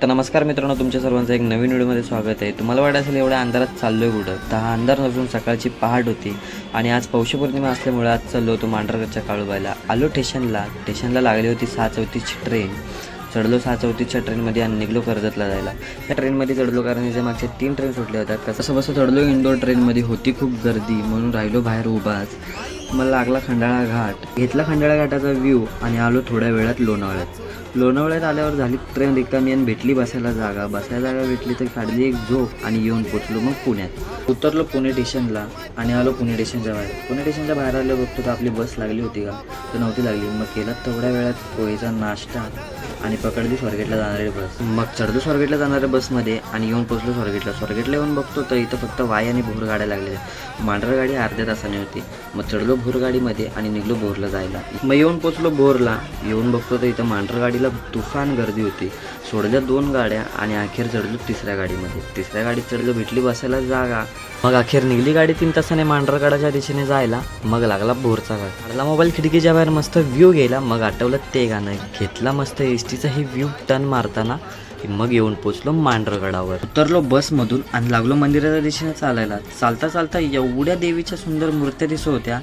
तर नमस्कार मित्रांनो, तुमच्या सर्वांचं एक नवीन व्हिडिओमध्ये स्वागत आहे. तुम्हाला वाटत असेल एवढ्या अंधारात चाललो आहे कुठं, तर हा अंधार नसून सकाळची पहाट होती आणि आज पौषपौर्णिमा असल्यामुळे आज चाललो होतो मांढरगडच्या काळूबाईला. आलो स्टेशनला लागली होती 6:34ची ट्रेन. चढलो 6:34च्या ट्रेनमध्ये आणि निघलो कर्जतला जायला. त्या ट्रेनमध्ये चढलो कारण याच्या मागच्या 3 ट्रेन सुटल्या होत्या. कसं बसं चढलो इंडोर ट्रेनमध्ये, होती खूप गर्दी म्हणून राहिलो बाहेर उभाच. मला लागला खंडाळा घाट, घेतला खंडाळा घाटाचा व्ह्यू आणि आलो थोड्या वेळात लोणावळ्यात आल्यावर झाली ट्रेन रिकामी आणि भेटली बसायला जागा भेटली तर काढली एक झोप आणि येऊन पोचलो मग पुण्यात. उतरलो पुणे स्टेशनला आणि आलो पुणे स्टेशनच्या बाहेर. पुणे स्टेशनच्या बाहेर आलो, बघतो तर आपली बस लागली होती का, तर नव्हती लागली. मग केला तेवढ्या वेळात पोहेचा नाश्ता आणि पकडली स्वारगेटला जाणारी बस. मग चढलो स्वारगेटला जाणाऱ्या बसमध्ये आणि येऊन पोचलो स्वारगेटला येऊन बघतो तर इथं फक्त वाय आणि भोर गाड्या लागलेल्या. मांढर गाडी अर्ध्या तासाने होती. मग चढलो भोर गाडीमध्ये आणि निघलो भोरला जायला. मग येऊन पोचलो भोरला. येऊन बघतो तर इथं मांढर गाडीला तुफान गर्दी होती. सोडल्या 2 गाड्या आणि अखेर चढलो 3ऱ्या गाडीमध्ये. 3ऱ्या गाडीत चढलो, भेटली बसायला जागा. मग अखेर निघली गाडी 3 तासाने मांढरगडाच्या दिशेने जायला. मग लागला भोरचा गाड. काढला मोबाईल खिडकीच्या बाहेर, मस्त व्ह्यू गेला. मग आठवलं ते गाणं, घेतला मस्त एसटीचा ही व्ह्यू टर्न मारताना. मग येऊन पोचलो मांढरगडावर. उतरलो बसमधून आणि लागलो मंदिराच्या दिशेने चालायला. चालता एवढ्या देवीच्या सुंदर मूर्त्या दिसत होत्या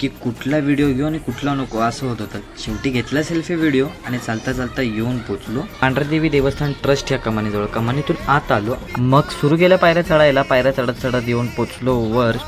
की कुठला व्हिडिओ घेऊ आणि कुठला नको असं होत होतं. शेवटी घेतला सेल्फी व्हिडिओ आणि चालता येऊन पोचलो पांढरदेवी देवस्थान ट्रस्ट या कमानीजवळ. कमानीतून आत आलो. मग सुरू केल्या पायऱ्या चढायला. पायऱ्या चढत येऊन पोचलो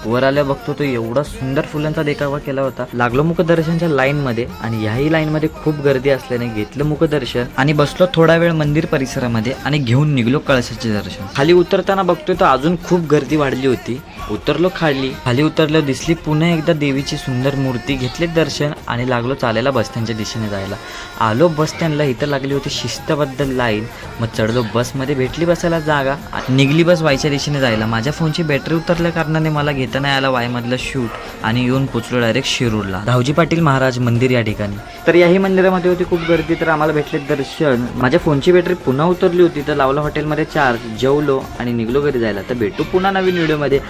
वर आल्या बघतो तो एवढा सुंदर फुलांचा देखावा केला होता. लागलो मुखदर्शनच्या लाईनमध्ये आणि ह्याही लाईनमध्ये खूप गर्दी असल्याने घेतलं मुखदर्शन आणि बसलो थोडा वेळ मंदिर परिसरामध्ये आणि घेऊन निघलो कळसाचे दर्शन. खाली उतरताना बघतोय तर अजून खूप गर्दी वाढली होती. उतरलो खाली उतरलो, दिसली पुन्हा एकदा देवीची सुंदर मूर्ती. घेतले दर्शन आणि लागलो चालायला बस स्टँडच्या दिशेने जायला. आलो बस स्टँडला. इथं लागली होती शिस्तबद्ध लाईन. मग चढलो बसमध्ये, भेटली बसायला जागा. निघली बस वायच्या दिशेने जायला. माझ्या फोनची बॅटरी उतरल्या कारणाने मला घेता नाही आला वायमधलं शूट आणि येऊन पोचलो डायरेक्ट शिरूरला. धावजी पाटील महाराज मंदिर या ठिकाणी. तर याही मंदिरामध्ये होती खूप गर्दी, तर आम्हाला भेटले दर्शन. माझ्या फोनची बॅटरी पुन्हा उतरली होती, तर लावला हॉटेलमध्ये चार्ज, जेवलो आणि निघलो घरी जायला. तर भेटू पुन्हा नवीन व्हिडिओमध्ये.